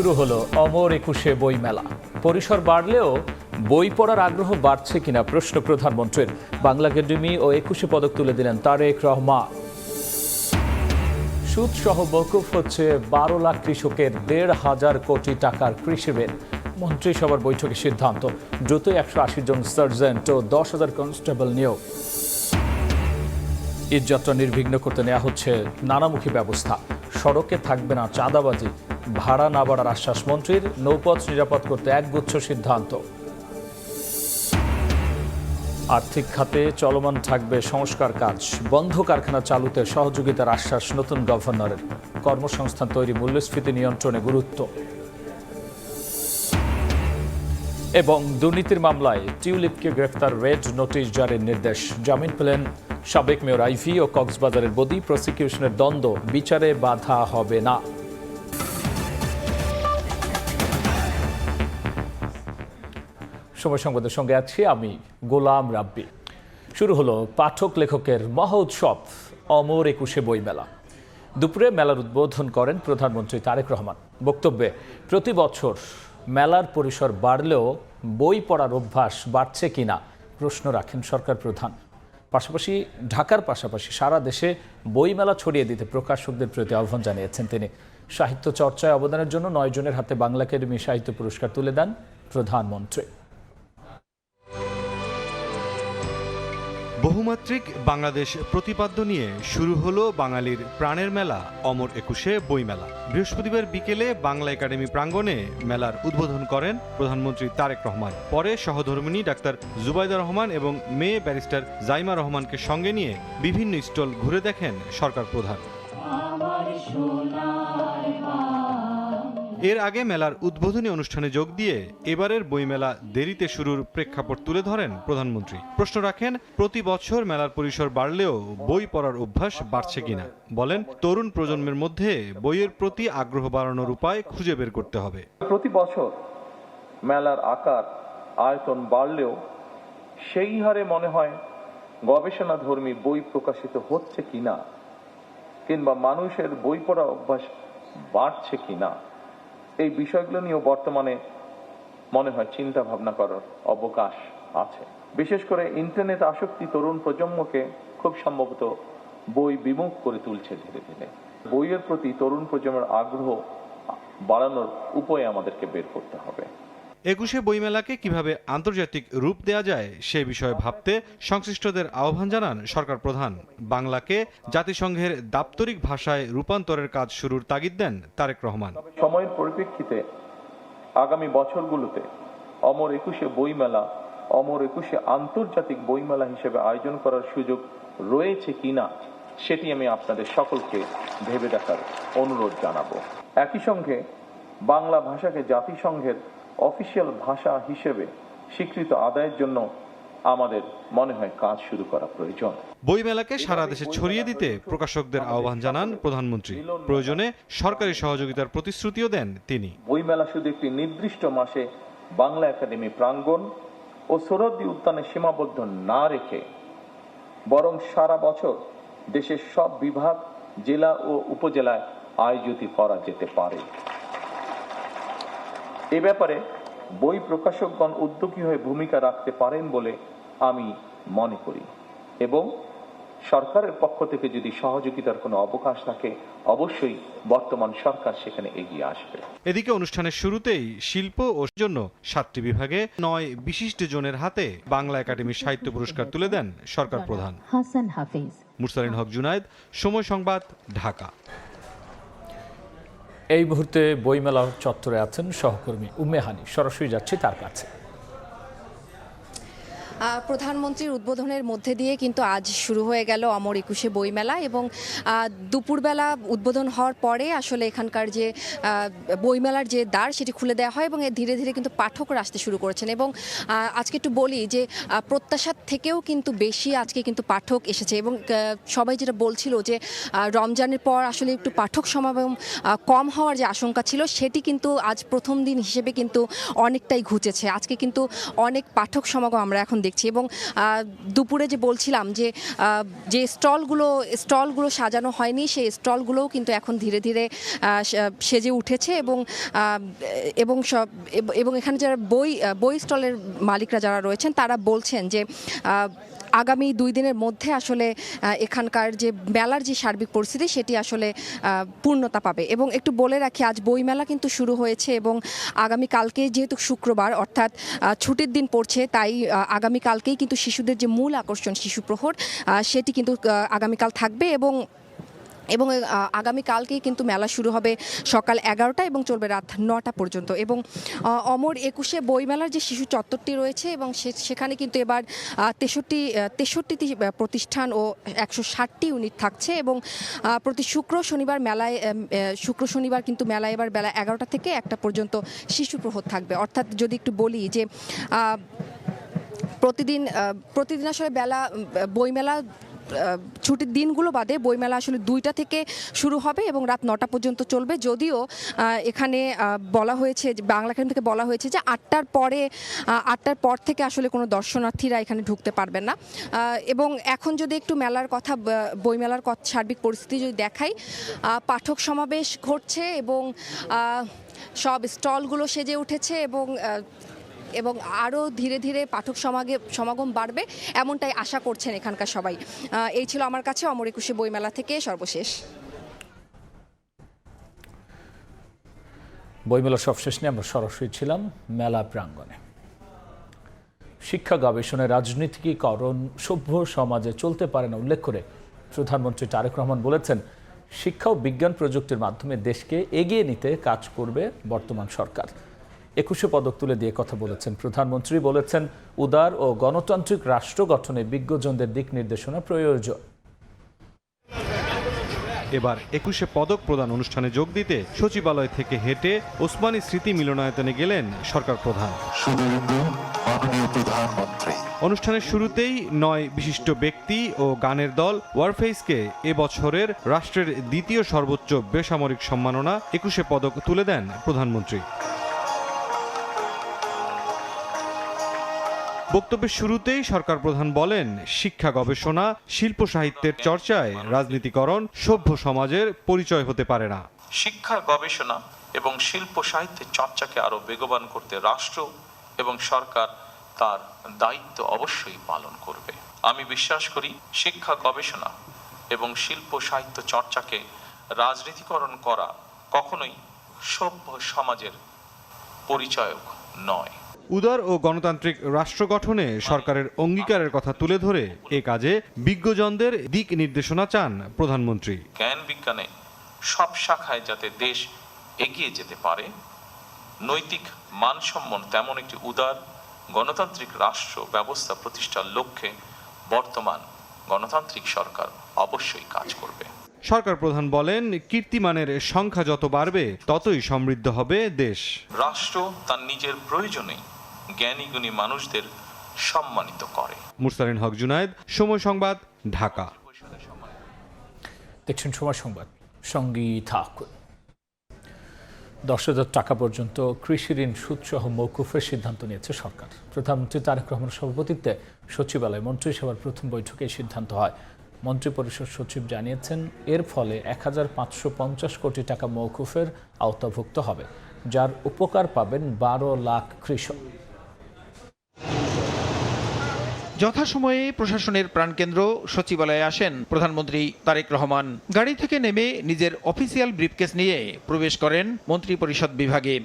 শুরু হলো অমর একুশে বইমেলা। পরিসর বাড়লেও বই পড়ার আগ্রহ বাড়ছে কিনা প্রশ্ন প্রধানমন্ত্রীর। বাংলা একাডেমি ও একুশে পদক তুলে দিলেন তারেক রহমান। সুদ সহ মওকুফ হচ্ছে 12 লাখ কৃষকের 1,500 কোটি টাকার কৃষি ঋণ। মন্ত্রিসভার বৈঠকে সিদ্ধান্ত, দ্রুত 180 জন সার্জেন্ট ও 10,000 কনস্টেবল নিয়োগ। ঈদযাত্রা নির্বিঘ্ন করতে নেওয়া হচ্ছে নানামুখী ব্যবস্থা। সড়কে থাকবে না চাঁদাবাজি, ভাড়া না বাড়ার আশ্বাস মন্ত্রীর। নৌপথ নিরাপদ করতে একগুচ্ছ সিদ্ধান্ত। আর্থিক খাতে চলমান থাকবে সংস্কার কাজ, বন্ধ কারখানা চালুতে সহযোগিতার আশ্বাস নতুন গভর্নরের। কর্মসংস্থান তৈরি, মূল্যস্ফীতি নিয়ন্ত্রণে গুরুত্ব। এবং দুর্নীতির মামলায় টিউলিপকে গ্রেফতার, রেড নোটিশ জারির নির্দেশ। জামিন পেলেন সাবেক মেয়র আইভি ও কক্সবাজারের বদি। প্রসিকিউশনের দ্বন্দ্ব, বিচারে বাধা হবে না। সময় সংবাদের সঙ্গে আছি আমি গোলাম রাব্বি। শুরু হলো পাঠক লেখকের মহোৎসব অমর একুশে বইমেলা। দুপুরে মেলার উদ্বোধন করেন প্রধানমন্ত্রী তারেক রহমান। বক্তব্যে প্রতি বছর মেলার পরিসর বাড়লেও বই পড়ার অভ্যাস বাড়ছে কিনা প্রশ্ন রাখেন সরকার প্রধান। পাশাপাশি ঢাকার পাশাপাশি সারা দেশে বইমেলা ছড়িয়ে দিতে প্রকাশকদের প্রতি আহ্বান জানিয়েছেন তিনি। সাহিত্য চর্চায় অবদানের জন্য 9 জনের হাতে বাংলা একাডেমি সাহিত্য পুরস্কার তুলে দেন প্রধানমন্ত্রী। বহুমাত্রিক বাংলাদেশ প্রতিপাদ্য নিয়ে শুরু হলো বাঙালির প্রাণের মেলা অমর একুশে বইমেলা। বৃহস্পতিবার বিকেলে বাংলা একাডেমি প্রাঙ্গণে মেলার উদ্বোধন করেন প্রধানমন্ত্রী তারেক রহমান। পরে সহধর্মিণী ডাক্তার জুবাইদা রহমান এবং মেয়ে ব্যারিস্টার জাইমা রহমানকে সঙ্গে নিয়ে বিভিন্ন স্টল ঘুরে দেখেন সরকার প্রধান। এর আগে মেলার উদ্বোধনী অনুষ্ঠানে যোগ দিয়ে এবারের বইমেলা দেরিতে শুরুর প্রেক্ষাপট তুলে ধরেন প্রধানমন্ত্রী। প্রশ্ন রাখেন, প্রতি বছর মেলার পরিসর বাড়লেও বই পড়ার অভ্যাস বাড়ছে কিনা। বলেন, তরুণ প্রজন্মের মধ্যে বইয়ের প্রতি আগ্রহ বাড়ানোর উপায় খুঁজে বের করতে হবে। প্রতি বছর মেলার আকার আয়তন বাড়লেও সেই হারে মনে হয় গবেষণাধর্মী বই প্রকাশিত হচ্ছে কিনা, কিংবা মানুষের বই পড়া অভ্যাস বাড়ছে কিনা, এই বিষয়গুলো নিয়েও বর্তমানে মনে হয় চিন্তা ভাবনা করার অবকাশ আছে। বিশেষ করে ইন্টারনেট আসক্তি তরুণ প্রজন্মকে খুব সম্ভবত বই বিমুখ করে তুলছে ধীরে ধীরে। বইয়ের প্রতি তরুণ প্রজন্মের আগ্রহ বাড়ানোর উপায় আমাদেরকে বের করতে হবে। একুশে বইমেলাকে কিভাবে আন্তর্জাতিক রূপ দেয়া যায় সে বিষয়ে ভাবতে সংশ্লিষ্টদের আহ্বান জানান সরকার প্রধান। বাংলাকে জাতিসংঘের দাপ্তরিক ভাষায় রূপান্তরের কাজ শুরুর তাগিদ দেন তারেক রহমান। সময়ের পরিপ্রেক্ষিতে আগামী বছরগুলোতে অমর একুশে বইমেলা, অমর একুশে আন্তর্জাতিক বইমেলা হিসেবে আয়োজন করার সুযোগ রয়েছে কিনা সেটি আমি আপনাদের সকলকে ভেবে দেখার অনুরোধ জানাবো। একই সঙ্গে বাংলা ভাষাকে জাতিসংঘের অফিসিয়াল ভাষা হিসেবে স্বীকৃত আদায়ের জন্য আমাদের মনে হয় কাজ শুরু করা প্রয়োজন। বইমেলাকে সারা দেশে ছড়িয়ে দিতে প্রকাশকদের আহ্বান জানান প্রধানমন্ত্রী। প্রয়োজনে সরকারি সহযোগিতার প্রতিশ্রুতিও দেন তিনি। বইমেলা শুধু একটি নির্দিষ্ট মাসে বাংলা একাডেমি প্রাঙ্গণ ও সোহরাওয়ার্দী উদ্যানে সীমাবদ্ধ না রেখে বরং সারা বছর দেশের সব বিভাগ, জেলা ও উপজেলায় আয়োজিত করা যেতে পারে। এ ব্যাপারে বই প্রকাশকগণ উদ্যোগী হয়ে ভূমিকা রাখতে পারেন বলে আমি মনে করি, এবং সরকারের পক্ষ থেকে যদি সহযোগিতার কোনো অবকাশ থাকে অবশ্যই বর্তমান সরকার সেখানে এগিয়ে আসবে। এদিকে অনুষ্ঠানের শুরুতেই শিল্প ও জন্য 7টি বিভাগে 9 বিশিষ্ট জনের হাতে বাংলা একাডেমি সাহিত্য পুরস্কার তুলে দেন সরকার প্রধান। হাসান হাফিজ, মুরসালিন হক জুনায়েদ, সময় সংবাদ, ঢাকা। এই মুহূর্তে বইমেলা চত্বরে আছেন সহকর্মী উম্মে হানি। সরাসরি যাচ্ছি তার কাছে। প্রধানমন্ত্রীর উদ্বোধনের মধ্যে দিয়ে কিন্তু আজ শুরু হয়ে গেল অমর একুশে বইমেলা, এবং দুপুরবেলা উদ্বোধন হওয়ার পরে আসলে এখানকার যে বইমেলার যে দ্বার সেটি খুলে দেওয়া হয়, এবং ধীরে ধীরে কিন্তু পাঠকরা আসতে শুরু করেছেন। এবং আজকে একটু বলি যে প্রত্যাশার থেকেও কিন্তু বেশি আজকে কিন্তু পাঠক এসেছে, এবং সবাই যেটা বলছিল যে রমজানের পর আসলে একটু পাঠক সমাগম কম হওয়ার যে আশঙ্কা ছিল সেটি কিন্তু আজ প্রথম দিন হিসেবে কিন্তু অনেকটাই ঘুচেছে। আজকে কিন্তু অনেক পাঠক সমাগম আমরা এখন দেখছি। এবং দুপুরে যে বলছিলাম যে স্টলগুলো সাজানো হয়নি, সেই স্টলগুলোও কিন্তু এখন ধীরে ধীরে সেজে উঠেছে এবং এখানে যারা বই স্টলের মালিকরা যারা রয়েছেন তারা বলছেন যে আগামী 2 দিনের মধ্যে আসলে এখানকার যে মেলার যে সার্বিক পরিস্থিতি সেটি আসলে পূর্ণতা পাবে। এবং একটু বলে রাখি, আজ বইমেলা কিন্তু শুরু হয়েছে এবং আগামীকালকে যেহেতু শুক্রবার অর্থাৎ ছুটির দিন পড়ছে, তাই আগামীকালকেই কিন্তু শিশুদের যে মূল আকর্ষণ শিশু প্রহর সেটি কিন্তু আগামীকাল থাকবে এবং আগামীকালকেই কিন্তু মেলা শুরু হবে সকাল 11টা এবং চলবে রাত 9টা পর্যন্ত। এবং অমর একুশে বইমেলার যে শিশু চত্বরটি রয়েছে এবং সেখানে কিন্তু এবার 63টি প্রতিষ্ঠান ও 160টি ইউনিট থাকছে এবং প্রতি শুক্র শনিবার কিন্তু মেলায় এবার বেলা 11টা থেকে 1টা পর্যন্ত শিশু প্রহর থাকবে। অর্থাৎ যদি একটু বলি যে প্রতিদিন আসলে বইমেলা ছুটির দিনগুলো বাদে বইমেলা আসলে 2টা থেকে শুরু হবে এবং রাত 9টা পর্যন্ত চলবে। যদিও এখানে বলা হয়েছে, বাংলা একাডেমি থেকে বলা হয়েছে যে 8টার পর থেকে আসলে কোনো দর্শনার্থীরা এখানে ঢুকতে পারবেন না। এবং এখন যদি একটু বইমেলার সার্বিক পরিস্থিতি যদি দেখাই, পাঠক সমাবেশ ঘটছে এবং সব স্টলগুলো সেজে উঠেছে এবং আরও ধীরে ধীরে পাঠক সমাগম বাড়বে এমনটাই আশা করছেন এখানকার সবাই। এই ছিল আমার কাছে অমর একুশে বইমেলা থেকে সর্বশেষ। বইমেলা সবশেষ নিয়ে আমরা সরাসরি ছিলাম মেলা প্রাঙ্গণে। শিক্ষা গবেষণায় রাজনীতিকীকরণ সভ্য সমাজে চলতে পারে না উল্লেখ করে প্রধানমন্ত্রী তারেক রহমান বলেছেন, শিক্ষা ও বিজ্ঞান প্রযুক্তির মাধ্যমে দেশকে এগিয়ে নিতে কাজ করবে বর্তমান সরকার। 21 পদক তুলে দিয়ে কথা বলেছেন প্রধানমন্ত্রী। বলেছেন, উদার ও গণতান্ত্রিক রাষ্ট্র গঠনে বিজ্ঞজনদের দিক নির্দেশনা প্রয়োজন। এবার 21 পদক প্রদান অনুষ্ঠানে যোগ দিতে সচিবালয় থেকে হেঁটে ওসমানী স্মৃতি মিলনায়তনে গেলেন সরকার প্রধান। অনুষ্ঠানের শুরুতেই 9 বিশিষ্ট ব্যক্তি ও গানের দল ওয়ারফেইসকে এবছরের রাষ্ট্রের দ্বিতীয় সর্বোচ্চ বেসামরিক সম্মাননা 21 পদক তুলে দেন প্রধানমন্ত্রী। বক্তব্যের শুরুতেই সরকার প্রধান বলেন, শিক্ষা গবেষণা শিল্প সাহিত্যের চর্চায় রাজনীতিকরণ সভ্য সমাজের পরিচয় হতে পারে না। শিক্ষা গবেষণা এবং শিল্প সাহিত্যের চর্চাকে আরো বেগবান করতে রাষ্ট্র এবং সরকার তার দায়িত্ব অবশ্যই পালন করবে। আমি বিশ্বাস করি, শিক্ষা গবেষণা এবং শিল্প সাহিত্য চর্চাকে রাজনীতিকরণ করা কখনোই সভ্য সমাজের পরিচয়ক নয়। উদার ও গণতান্ত্রিক রাষ্ট্র গঠনে সরকারের অঙ্গীকারের কথা তুলে ধরে এ কাজে বিজ্ঞজনদের দিক নির্দেশনা চান প্রধানমন্ত্রী। জ্ঞান বিজ্ঞানে সব শাখায় যাতে দেশ এগিয়ে যেতে পারে, নৈতিক মানসম্পন্ন তেমন একটি উদার গণতান্ত্রিক রাষ্ট্র ব্যবস্থা প্রতিষ্ঠার লক্ষ্যে বর্তমান গণতান্ত্রিক সরকার অবশ্যই কাজ করবে। সরকার প্রধান বলেন, কীর্তিমানের সংখ্যা যত বাড়বে ততই সমৃদ্ধ হবে দেশ। রাষ্ট্র তার নিজের প্রয়োজনেই জ্ঞানী গুণী মানুষদের সম্মানিত করে। মুরসালিন হক জুনায়েদ, সময় সংবাদ, ঢাকা। দেখছেন সময় সংবাদ, সঙ্গী থাকুন। 10,000 টাকা পর্যন্ত কৃষি ঋণ সুদসহ মওকুফের সিদ্ধান্ত নিয়েছে সরকার। প্রধানমন্ত্রী তারেক রহমানের সভাপতিত্বে সচিবালয় মন্ত্রিসভার প্রথম বৈঠকে এই সিদ্ধান্ত হয়। মন্ত্রিপরিষদ সচিব জানিয়েছেন, এর ফলে 1,550 কোটি টাকা মওকুফের আওতাভুক্ত হবে, যার উপকার পাবেন 12 লাখ কৃষক। যথাসময়ে প্রশাসনের প্রাণকেন্দ্র সচিবালয়ে আসেন প্রধানমন্ত্রী তারেক রহমান। গাড়ি থেকে নেমে নিজের অফিসিয়াল ব্রিফকেস নিয়ে প্রবেশ করেন মন্ত্রিপরিষদ বিভাগে।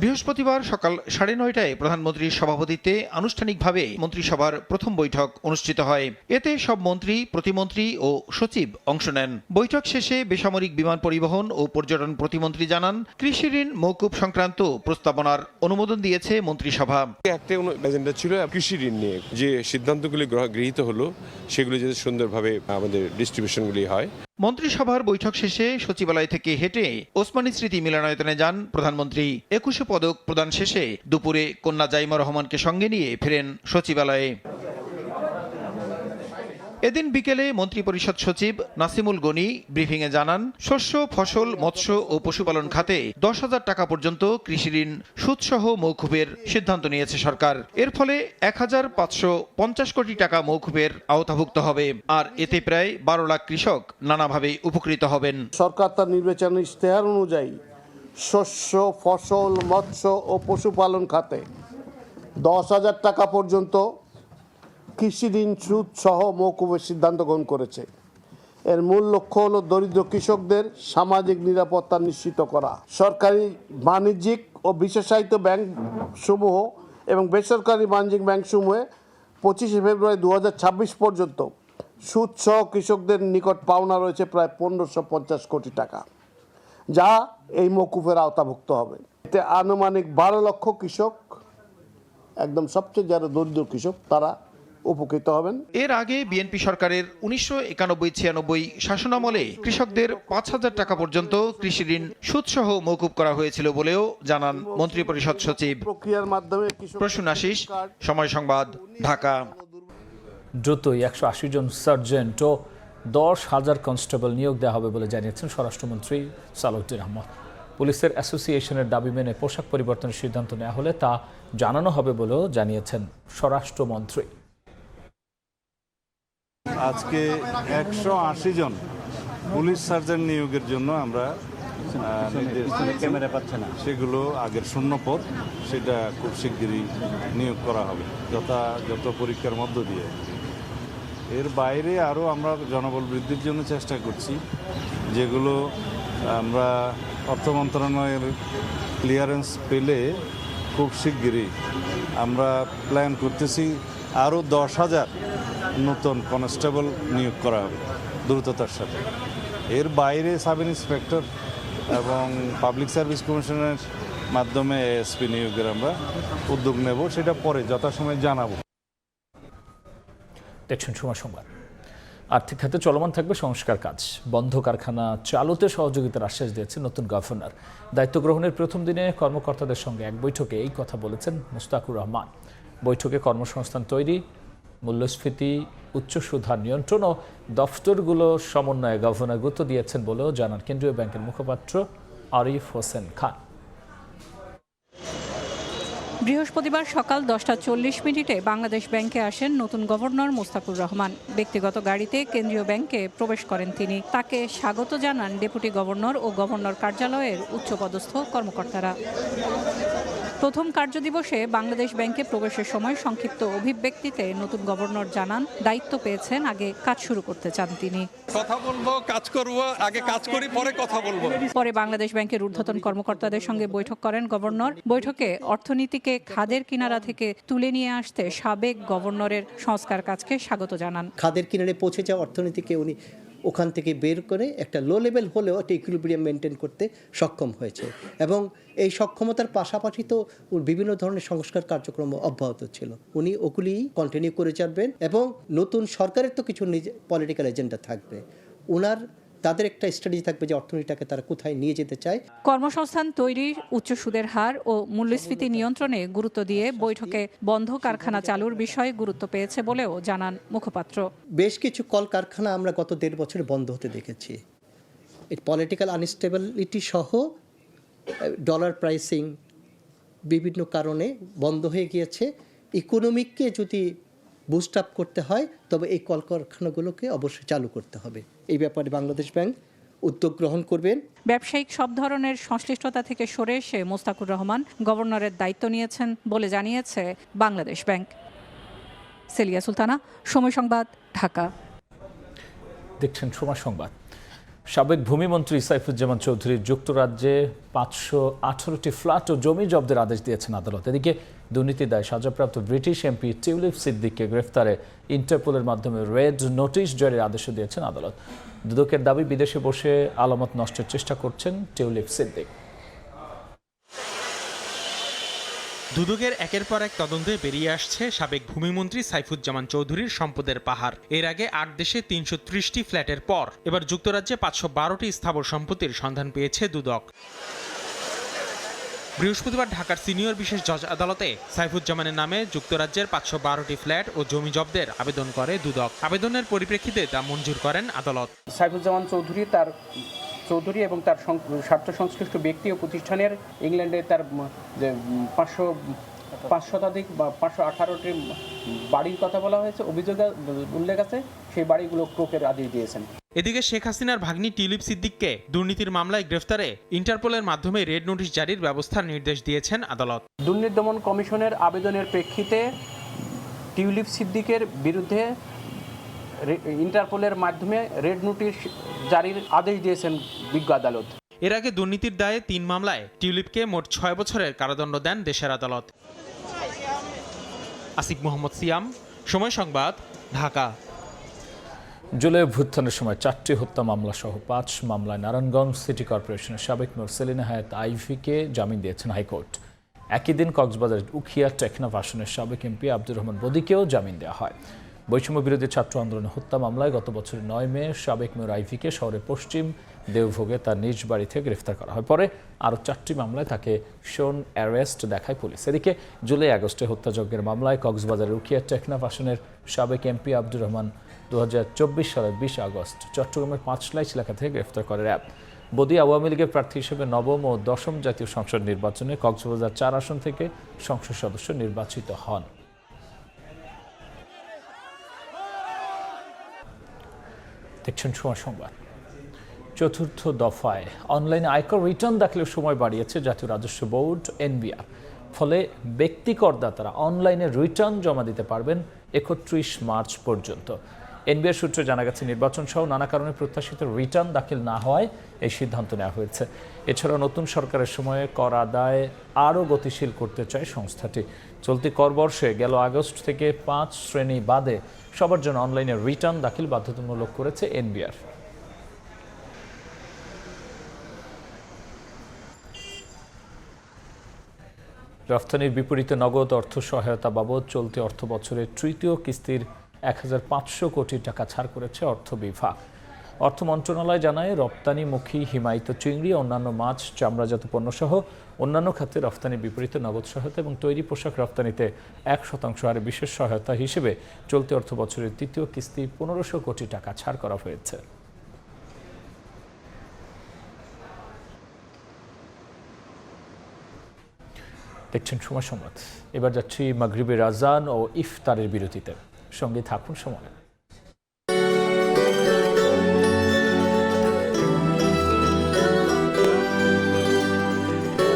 বৃহস্পতিবার সকাল 9:30টায় প্রধানমন্ত্রীর সভাপতিত্বে আনুষ্ঠানিকভাবে মন্ত্রিসভার প্রথম বৈঠক অনুষ্ঠিত হয়। এতে সব মন্ত্রী, প্রতিমন্ত্রী ও সচিব অংশ নেন। বৈঠক শেষে বেসামরিক বিমান পরিবহন ও পর্যটন প্রতিমন্ত্রী জানান, কৃষি ঋণ মওকুফ সংক্রান্ত প্রস্তাবনার অনুমোদন দিয়েছে মন্ত্রিসভা। একটা এজেন্ডা ছিল কৃষি ঋণ নিয়ে, যে সিদ্ধান্তগুলি গৃহীত হলো সেগুলো যাতে সুন্দরভাবে আমাদের ডিস্ট্রিবিউশনগুলি হয়। মন্ত্রিসভার বৈঠক শেষে সচিবালয় থেকে হেঁটে ওসমানী স্মৃতি মিলনায়তনে যান প্রধানমন্ত্রী। 21 পদক প্রদান শেষে দুপুরে কন্যা জাইমা রহমানকে সঙ্গে নিয়ে ফেরেন সচিবালয়ে। এদিন বিকেলে মন্ত্রিপরিষদ সচিব নাসিমুল গনি ব্রিফিংয়ে জানান, শস্য, ফসল, মৎস্য ও পশুপালন খাতে 10,000 টাকা পর্যন্ত কৃষি ঋণ সুদসহ মৌকুফের সিদ্ধান্ত নিয়েছে সরকার। এর ফলে 1,550 কোটি টাকা মৌকুফের আওতাভুক্ত হবে। আর এতে প্রায় 12 লাখ কৃষক নানাভাবে উপকৃত হবেন। সরকার তার নির্বাচনী ইশতেহার অনুযায়ী শস্য, ফসল, মৎস্য ও পশুপালন খাতে 10,000 টাকা পর্যন্ত কৃষি ঋণ সুদ সহ মৌকুফের সিদ্ধান্ত গ্রহণ করেছে। এর মূল লক্ষ্য হল দরিদ্র কৃষকদের সামাজিক নিরাপত্তা নিশ্চিত করা। সরকারি, বাণিজ্যিক ও বিশেষায়িত ব্যাংক সমূহ এবং বেসরকারি বাণিজ্যিক ব্যাংক সমূহে 25 ফেব্রুয়ারি 2026 পর্যন্ত সুদ সহ কৃষকদের নিকট পাওনা রয়েছে প্রায় 1,550 কোটি টাকা, যা এই মৌকুফের আওতাভুক্ত হবে। এতে আনুমানিক 12 লক্ষ কৃষক, একদম সবচেয়ে যারা দরিদ্র কৃষক, তারা উপকৃত হবেন। এর আগে বিএনপি সরকারের 1991-96 শাসনামলে কৃষকদের 5,000 টাকা পর্যন্ত কৃষি ঋণ সুদসহ মৌকুফ করা হয়েছিল বলেও জানান মন্ত্রিপরিষদ সচিব। প্রক্রিয়ার মাধ্যমে প্রসূন আশিস, সময় সংবাদ, ঢাকা। দ্রুতই 180 জন সার্জেন্ট ও 10,000 কনস্টেবল নিয়োগ দেওয়া হবে বলে জানিয়েছেন স্বরাষ্ট্রমন্ত্রী সালাউদ্দিন আহমদ। পুলিশের অ্যাসোসিয়েশনের দাবি মেনে পোশাক পরিবর্তনের সিদ্ধান্ত নেওয়া হলে তা জানানো হবে বলেও জানিয়েছেন স্বরাষ্ট্রমন্ত্রী। আজকে 180 জন পুলিশ সার্জন নিয়োগের জন্য আমরা ক্যামেরা পাচ্ছে না, সেগুলো আগের শূন্য পদ, সেটা খুব শিগগিরই নিয়োগ করা হবে যত পরীক্ষার মধ্য দিয়ে। এর বাইরে আরও আমরা জনবল বৃদ্ধির জন্য চেষ্টা করছি, যেগুলো আমরা অর্থ মন্ত্রণালয়ের ক্লিয়ারেন্স পেলে খুব শিগগিরই আমরা প্ল্যান করতেছি আরও 10,000 নতুন কনস্টেবল নিয়োগ করা হবে দ্রুততার সাথে। এর বাইরে সাব ইন্সপেক্টর এবং পাবলিক সার্ভিস কমিশনের মাধ্যমে এএসপি নিয়োগের আমরা উদ্যোগ নেব, সেটা পরে যথাসময়ে জানাবো। দেখছেন সময় সংবাদ। আর্থিক খাতে চলমান থাকবে সংস্কার কাজ। বন্ধ কারখানা চালুতে সহযোগিতার আশ্বাস দিয়েছেন নতুন গভর্নর। দায়িত্ব গ্রহণের প্রথম দিনে কর্মকর্তাদের সঙ্গে এক বৈঠকে এই কথা বলেছেন মুস্তাকুর রহমান। বৈঠকে কর্মসংস্থান তৈরি, মূল্যস্ফীতি, উচ্চ সুদহার নিয়ন্ত্রণ ও দফতরগুলোর সমন্বয়ে গভর্নর গুরুত্ব দিয়েছেন বলেও জানান কেন্দ্রীয় ব্যাংকের মুখপাত্র আরিফ হোসেন খান। বৃহস্পতিবার সকাল 10:40 বাংলাদেশ ব্যাংকে আসেন নতুন গভর্নর মুস্তাকুর রহমান। ব্যক্তিগত গাড়িতে কেন্দ্রীয় ব্যাংকে প্রবেশ করেন তিনি। তাকে স্বাগত জানান ডেপুটি গভর্নর ও গভর্নর কার্যালয়ের উচ্চপদস্থ কর্মকর্তারা। প্রথম কার্যদিবসে বাংলাদেশ ব্যাংকে প্রবেশের সময় সংক্ষিপ্ত অভিব্যক্তিতে নতুন গভর্নর জানান, দায়িত্ব পেয়েছেন, আগে কাজ শুরু করতে চান তিনি। কথা বলবো, কাজ করব, আগে কাজ করি, পরে কথা বলবো। পরে বাংলাদেশ ব্যাংকের ঊর্ধ্বতন কর্মকর্তাদের সঙ্গে বৈঠক করেন গভর্নর। বৈঠকে অর্থনীতিকে খাদের কিনারা থেকে তুলে নিয়ে আসতে সাবেক গভর্নরের সংস্কার কাজকে স্বাগত জানান। খাদের কিনারে পৌঁছে যাওয়া অর্থনীতিকে উনি ওখান থেকে বের করে একটা লো লেভেল হলেও একটা ইকুইলিব্রিয়াম মেনটেন করতে সক্ষম হয়েছে, এবং এই সক্ষমতার পাশাপাশি তো বিভিন্ন ধরনের সংস্কার কার্যক্রম অব্যাহত ছিল। উনি ওগুলি কন্টিনিউ করে যাবেন, এবং নতুন সরকারের তো কিছু পলিটিক্যাল এজেন্ডা থাকবে, তাদের একটা স্ট্র্যাটেজি থাকবে যে অর্থনীতিটাকে তারা কোথায় নিয়ে যেতে চায়। কর্মসংস্থান তৈরির, উচ্চ সুদের হার ও মূল্যস্ফীতি নিয়ন্ত্রণে গুরুত্ব দিয়ে বৈঠকে বন্ধ কারখানা চালুর বিষয়ে গুরুত্ব পেয়েছে বলেও জানান মুখপাত্র। বেশ কিছু কল কারখানা আমরা গত 1.5 বছরে বন্ধ হতে দেখেছি। এই পলিটিক্যাল আনস্টেবিলিটি সহ ডলার প্রাইসিং বিভিন্ন কারণে বন্ধ হয়ে গিয়েছে। ইকোনমিককে যদি বুস্ট আপ করতে হয় তবে এই কলকারখানাগুলোকে অবশ্যই চালু করতে হবে। এই ব্যাপারে বাংলাদেশ ব্যাংক উদ্যোগ গ্রহণ করবেন। ব্যবসায়িক সব ধরনের সংশ্লিষ্টতা থেকে সরে এসে মুস্তাকুর রহমান গভর্নরের দায়িত্ব নিয়েছেন বলে জানিয়েছে বাংলাদেশ ব্যাংক। সেলিয়া সুলতানা, সময় সংবাদ, ঢাকা। দেখছেন সময় সংবাদ। সাবেক ভূমিমন্ত্রী সাইফুজ্জামান চৌধুরীর যুক্তরাজ্যে 518টি ফ্ল্যাট ও জমি জব্দের আদেশ দিয়েছেন আদালত। এদিকে দুর্নীতির দায়ে সাজাপ্রাপ্ত ব্রিটিশ এমপি টিউলিপ সিদ্দিককে গ্রেফতারে ইন্টারপোলের মাধ্যমে রেড নোটিশ জারির আদেশও দিয়েছেন আদালত। দুদকের দাবি, বিদেশে বসে আলামত নষ্টের চেষ্টা করছেন টিউলিপ সিদ্দিক। দুদকের একের পর এক তদন্তে বেরিয়ে আসছে সাবেক ভূমিমন্ত্রী সাইফুজ্জামান চৌধুরীর সম্পদের পাহাড়। এর আগে 8 দেশে 330টি ফ্ল্যাটের পর এবার যুক্তরাজ্যে 512টি স্থাবর সম্পত্তির সন্ধান পেয়েছে দুদক। বৃহস্পতিবার ঢাকার সিনিয়র বিশেষ জজ আদালতে সাইফুজ্জামানের নামে যুক্তরাজ্যের 512টি ফ্ল্যাট ও জমি জব্দের আবেদন করে দুদক। আবেদনের পরিপ্রেক্ষিতে তা মঞ্জুর করেন আদালত। সাইফুজ্জামান চৌধুরী এবং তার স্বার্থ সংশ্লিষ্ট ব্যক্তি ও প্রতিষ্ঠানের ইংল্যান্ডে তার 500 শতাধিক বা 518টি বাড়ির কথা বলা হয়েছে, অভিযোগে উল্লেখ আছে সেই বাড়িগুলো ক্রোকের আদেশ দিয়েছেন। এদিকে শেখ হাসিনার ভাগ্নি টিউলিপ সিদ্দিককে দুর্নীতির মামলায় গ্রেফতারে ইন্টারপোলের মাধ্যমে রেড নোটিশ জারির ব্যবস্থার নির্দেশ দিয়েছেন আদালত। দুর্নীতি দমন কমিশনের আবেদনের প্রেক্ষিতে টিউলিপ সিদ্দিকের বিরুদ্ধে ইন্টারপোলের মাধ্যমে রেড নোটিশ জারির আদেশ দিয়েছেন বিজ্ঞ আদালত। এর আগে দুর্নীতির দায়ে 3 মামলায় টিউলিপকে মোট 6 বছরের কারাদণ্ড দেন দেশের আদালত। আসিফ মোহাম্মদ সিয়াম, সময় সংবাদ, ঢাকা। জুলাই অভ্যুত্থানের সময় 4টি হত্যা মামলা সহ 5 মামলায় নারায়ণগঞ্জ সিটি কর্পোরেশনের সাবেক মেয়র সেলিনা হায়াত আইভিকে জামিন দিয়েছেন হাইকোর্ট। একই দিন কক্সবাজারের উখিয়া টেকনাফ আসনের সাবেক এমপি আব্দুর রহমান বদিকেও জামিন দেওয়া হয়। বৈষম্য বিরোধী ছাত্র আন্দোলনের হত্যা মামলায় গত বছরের 9 মে সাবেক মেয়র আইভিকে শহরের পশ্চিম দেওভোগে তার নিজ বাড়ি থেকে গ্রেফতার করা হয়। পরে আরও 4টি মামলায় তাকে শোন অ্যারেস্ট দেখায় পুলিশ। এদিকে জুলাই আগস্টে হত্যাযজ্ঞের মামলায় কক্সবাজারের উখিয়া টেকনাফ আসনের সাবেক এমপি আব্দুর রহমান 2024 সালের 20 আগস্ট চট্টগ্রামের পাঁচলাইশ এলাকা থেকে গ্রেফতার করে র্যাব। বদি আওয়ামী লীগের প্রার্থী হিসেবে 9ম ও 10ম জাতীয় সংসদ নির্বাচনে কক্সবাজার 4 আসন থেকে সংসদ সদস্য নির্বাচিত হন। দেখছেন সময় সংবাদ। চতুর্থ দফায় অনলাইনে আয়কর রিটার্ন দাখিলের সময় বাড়িয়েছে জাতীয় রাজস্ব বোর্ড এনবিআর। ফলে ব্যক্তি করদাতারা অনলাইনে রিটার্ন জমা দিতে পারবেন 31 মার্চ পর্যন্ত। এনবিআর সূত্রে জানা গেছে নির্বাচন সহ নানা কারণে প্রত্যাশিত রিটার্ন দাখিল না হওয়ায় এই সিদ্ধান্ত নেওয়া হয়েছে। এছাড়া নতুন সরকারের সময়ে কর আদায় আরও গতিশীল করতে চায় সংস্থাটি। চলতি কর বর্ষে গেল আগস্ট থেকে 5 শ্রেণী বাদে সবার জন্য অনলাইনে রিটার্ন দাখিল বাধ্যতামূলক করেছে এনবিআর। রফতানির বিপরীতে নগদ অর্থ সহায়তা বাবদ চলতি অর্থ বছরের তৃতীয় কিস্তির 1500 কোটি টাকা ছাড় করেছে অর্থ বিভাগ। অর্থ মন্ত্রণালয় জানায় রপ্তানিমুখী হিমায়িত চিংড়ি, অন্যান্য মাছ, চামড়াজাত পণ্য সহ অন্যান্য খাতে রফতানির বিপরীতে নগদ সহায়তা এবং তৈরি পোশাক রপ্তানিতে 1% হারে বিশেষ সহায়তা হিসেবে চলতি অর্থ বছরের তৃতীয় কিস্তি 1500 কোটি টাকা ছাড় করা হয়েছে। দেখছেন সময় সংবাদ। এবার যাচ্ছি মাগরিবের আজান ও ইফতারের বিরতিতে। সঙ্গে থাকুন সময়।